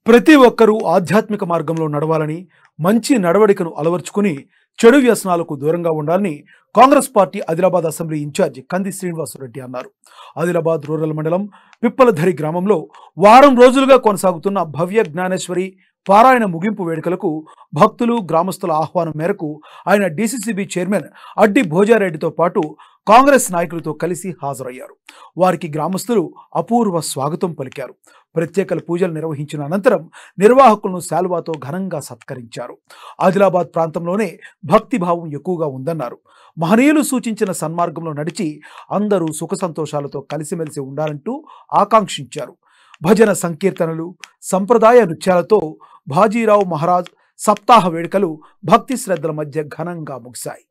ప్రతి ఒక్కరూ ఆధ్యాత్మిక మార్గంలో నడవాలని, మంచి నడవడికను అలవర్చుకుని చెడు వ్యసనాలకు దూరంగా ఉండాలని Congress party Adilabad assembly incharge Kandi Srinivasa Reddy అన్నారు. ఆదిలాబాద్ రూరల్ మండలం పిప్పలధరి గ్రామంలో వారం రోజులుగా కొనసాగుతున్న భవ్య జ్ఞానేశ్వరి పారాయణ ముగింపు వేడుకలకు భక్తులు, గ్రామస్తుల ఆహ్వానం మేరకు ఆయన డీసీసీబీ చైర్మన్ అడ్డి భోజారెడ్డితో పాటు కాంగ్రెస్ నాయకులతో కలిసి హాజరయ్యారు. వారికి గ్రామస్తులు అపూర్వ స్వాగతం పలికారు. ప్రత్యేక పూజలు నిర్వహించిన అనంతరం నిర్వాహకులను శాలువాతో ఘనంగా సత్కరించారు. ఆదిలాబాద్ ప్రాంతంలోనే భక్తిభావం ఎక్కువగా ఉందన్నారు. మహనీయులు సూచించిన సన్మార్గంలో నడిచి అందరూ సుఖ సంతోషాలతో కలిసిమెలిసి ఉండాలంటూ ఆకాంక్షించారు. భజన సంకీర్తనలు, సంప్రదాయ నృత్యాలతో బాజీరావు మహారాజ్ సప్తాహ వేడుకలు భక్తి శ్రద్ధల మధ్య ఘనంగా ముగిశాయి.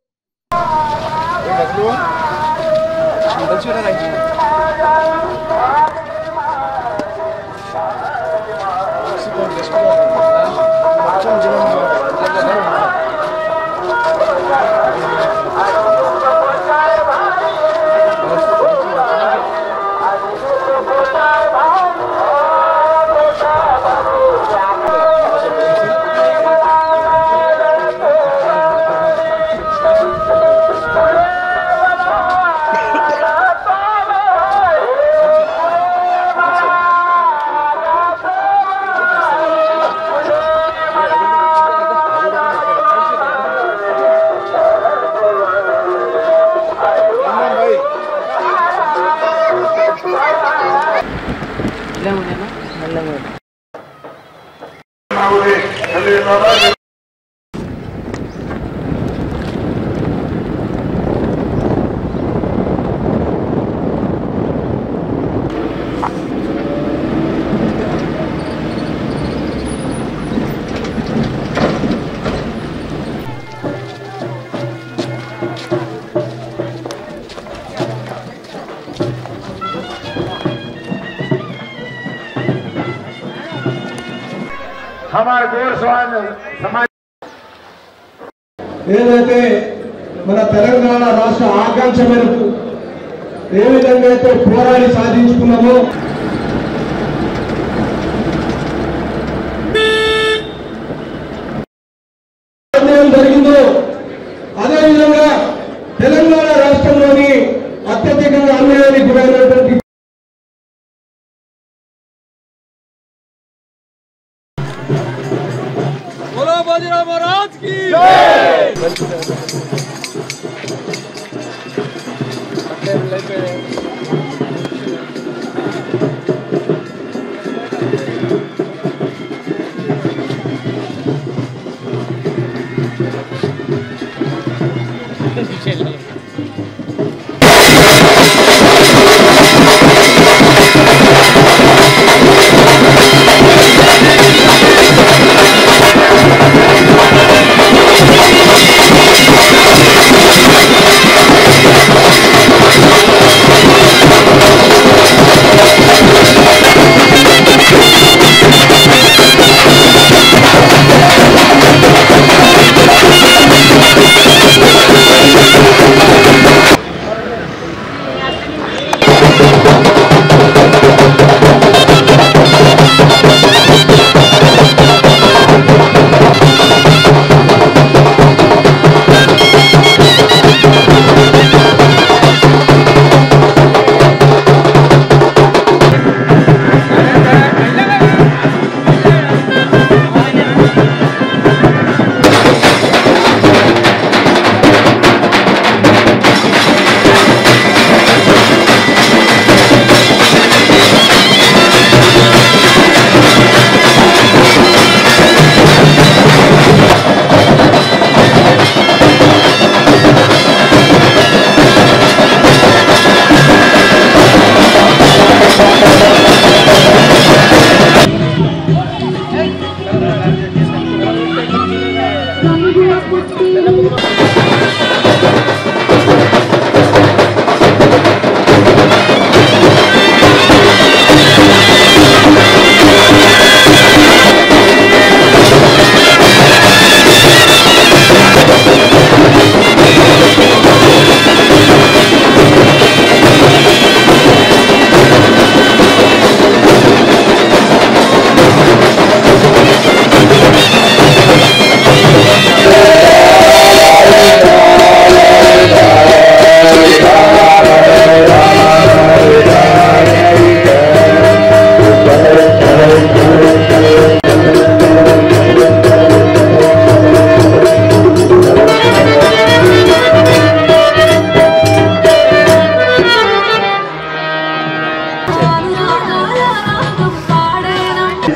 ఏదైతే మన తెలంగాణ రాష్ట్ర ఆకాంక్ష మేరకు ఏ విధంగా అయితే పోరాడి సాధించుకున్నామో జరిగిందో అదేవిధంగా తెలంగాణ రాష్ట్రంలోని అత్యధికంగా అన్యాయానికి గురైనటువంటి बाजीराव महाराज की जय।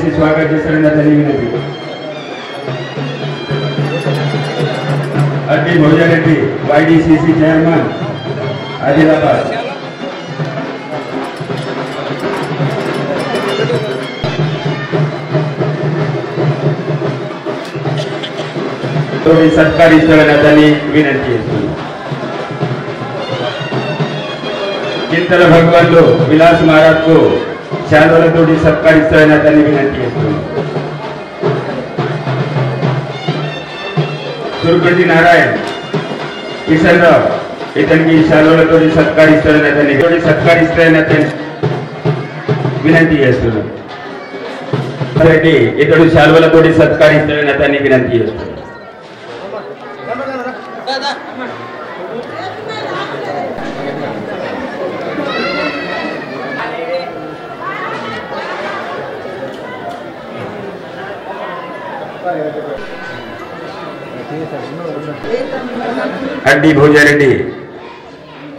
చేసి స్వాగతం చేస్తారని అతని వినతి. అడ్డి భోజారెడ్డి YDCC చైర్మన్ ఆదిలాబాద్. సత్కరిస్తారని అతన్ని వినంతి చేస్తున్నారు. చింతల భగవాన్లు విలాస్ మహారాజ్ కు శాలువలతోటి సత్కరిస్తారని అతన్ని వినంతి చేస్తున్నారు. సుర్గంటి నారాయణ్ కిషన్ రావు ఇతనికి శాలువలతోటి సత్కరిస్తారని అతన్ని వినంతి చేస్తున్నారు. రెడ్డి ఇతడు శాలువలతోటి సత్కరిస్తారని అతన్ని వినంతి చేస్తున్నారు. అడ్డి భోజారెడ్డి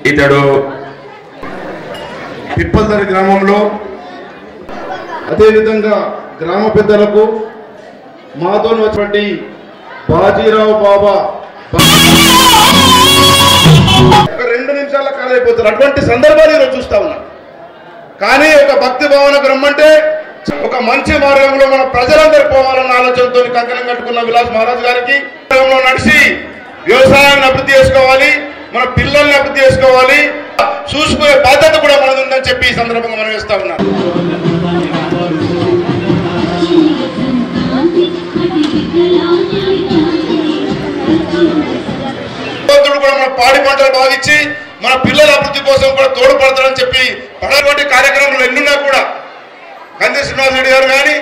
ఇతడు పిప్పల్దరి గ్రామంలో అదేవిధంగా గ్రామ పెద్దలకు మాతో వచ్చినటువంటి బాజీరావు బాబా 2 నిమిషాల కాలైపోతారు. అటువంటి సందర్భాలు ఈరోజు చూస్తా ఉన్నాం. కానీ ఒక భక్తి భావనకు రమ్మంటే ఒక మంచి మార్గంలో మన ప్రజలందరూ పోవాలన్న ఆలోచనతో కంకణం కట్టుకున్న విలాస్ మహారాజ్ గారికి నడిచి వ్యవసాయాన్ని అభివృద్ధి చేసుకోవాలి, మన పిల్లల్ని అభివృద్ధి చేసుకోవాలి, చూసుకునే బాధ్యత కూడా మనది ఉందని చెప్పి ఈ సందర్భంగా మనం వేస్తా ఉన్నాం. కూడా మన పాడి పంటలు బాగిచ్చి మన పిల్లల అభివృద్ధి కోసం కూడా తోడ్పడతారని చెప్పి పడటువంటి కార్యక్రమాలు ఎన్నున్నా కూడా కంది శ్రీనివాస్ రెడ్డి గారు కానీ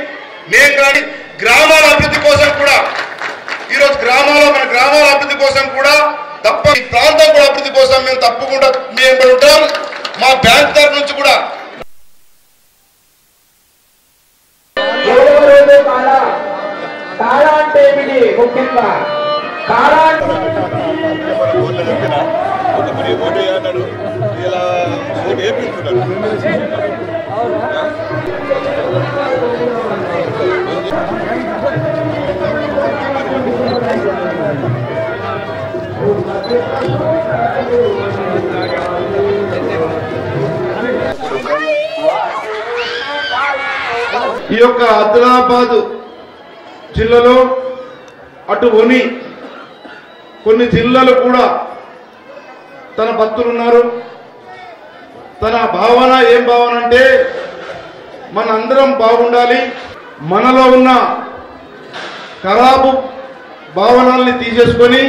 నేను కానీ గ్రామాల అభివృద్ధి కోసం కూడా ఈరోజు మన గ్రామాల అభివృద్ధి కోసం కూడా తప్ప ఈ ప్రాంతం కూడా అభివృద్ధి కోసం మేము తప్పకుండా మేము ఉంటాం. మా బ్యాంక్ తరఫు నుంచి కూడా ఈ యొక్క ఆదిలాబాద్ జిల్లాలో అటు ఒని కొన్ని జిల్లాలు కూడా తన భక్తులు ఉన్నారు. తన భావన ఏం భావన అంటే మనందరం బాగుండాలి, మనలో ఉన్న ఖరాబు భావనల్ని తీసేసుకొని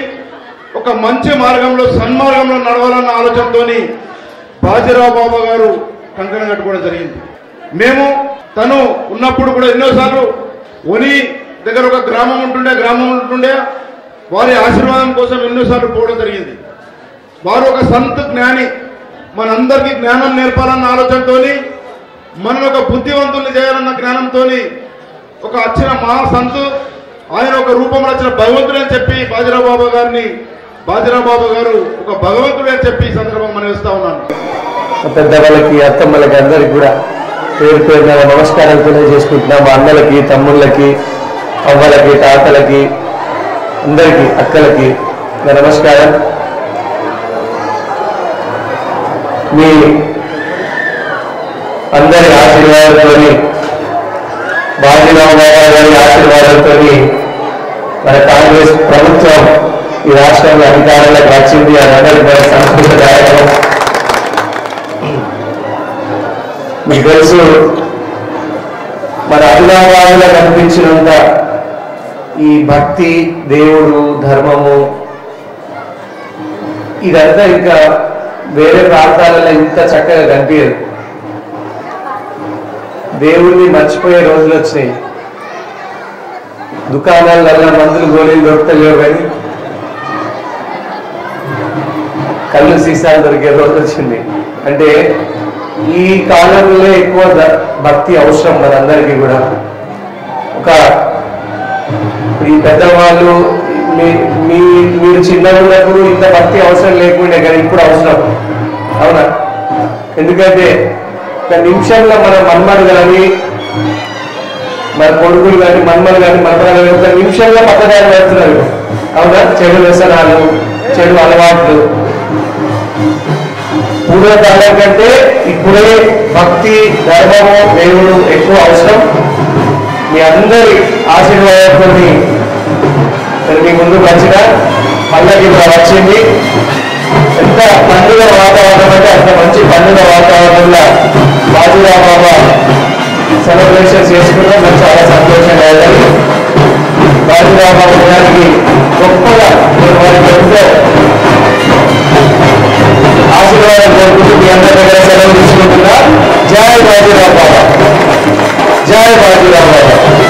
ఒక మంచి మార్గంలో సన్మార్గంలో నడవాలన్న ఆలోచనతో బాజీరావు బాబా గారు కంకణం కట్టుకోవడం జరిగింది. మేము తను ఉన్నప్పుడు కూడా ఎన్నోసార్లు ఒని దగ్గర ఒక గ్రామం ఉంటుండే వారి ఆశీర్వాదం కోసం ఎన్నోసార్లు పోవడం జరిగింది. వారు ఒక సంత్ జ్ఞాని, మనందరికీ జ్ఞానం నేర్పాలన్న ఆలోచనతో మనం ఒక బుద్ధివంతుల్ని చేయాలన్న జ్ఞానంతో ఒక వచ్చిన మహా సంతు ఆయన ఒక రూపంలో వచ్చిన భగవంతుడు అని చెప్పి బాజీరావు బాబా గారు ఒక భగవంతుడు అని చెప్పి ఈ సందర్భంగా మనం ఇస్తా ఉన్నాను. పెద్దవాళ్ళకి అత్తమ్మలకి అందరికి కూడా పేరు పేరున నమస్కారాలు తెలియజేసుకుంటున్నాం. మా అన్నలకి తమ్ముళ్ళకి అవ్వలకి తాతలకి అందరికీ అక్కలకి నమస్కారం. మీ అందరి ఆశీర్వాదంతో బాజీరావు బాబా గారి ఆశీర్వాదంతో మన కాంగ్రెస్ ప్రభుత్వం ఈ రాష్ట్రంలో అధికారంలోకి వచ్చింది. అదందరికీ మన సంస్కృతిదాయకం. మీకు తెలుసు, మన ఆదిలాబాద్లో కనిపించినంత ఈ భక్తి, దేవుడు, ధర్మము ఇదంతా ఇంకా వేరే ప్రాంతాలలో ఇంత చక్కగా కనిపించదు. దేవుడిని మర్చిపోయే రోజులు వచ్చినాయి. దుకాణాలలో మందులు గోళీలు దొరుకుతలేవు కానీ కళ్ళు సీసాలు దొరికే రోజు వచ్చింది. అంటే ఈ కాలంలో ఎక్కువ భక్తి అవసరం మనందరికీ కూడా. ఒక ఈ పెద్దవాళ్ళు మీరు చిన్నగా ఉన్నప్పుడు ఇంత భక్తి అవసరం లేకుండే, కానీ ఇప్పుడు అవసరం. అవునా? ఎందుకంటే ఒక నిమిషంలో మన మన్మడు కానీ మరి కొడుకులు కానీ మన్మలు కానీ మనమలు కానీ ఒక నిమిషంలో పక్కదారి పెడుతున్నారు. అవునా? చెడు వ్యసనాలు, చెడు అలవాట్లు. పూర్వకాలం కంటే ఇప్పుడే భక్తి, ధర్మము, దేవుడు ఎక్కువ అవసరం. మీ అందరి ఆశీర్వాదంతో మీ ముందుకు వచ్చిన పల్లకి కూడా వచ్చింది. ఎంత పండుగ వాతావరణం అంటే అంత మంచి పండుగ వాతావరణంలో బాజీరావు బాబా సెలబ్రేషన్ చేసుకున్నాం. నాకు చాలా సంతోషంగా ఉంది. బాజీరావు బాబా గారికి గొప్పగా వారికి ఎంతో ఆశీర్వాదం కోరుకుంటూ మీ అందరి దగ్గర సెలవు తీసుకుంటున్నా. జై బాజీరావు బాబా, జై బాజీరావు బాబా.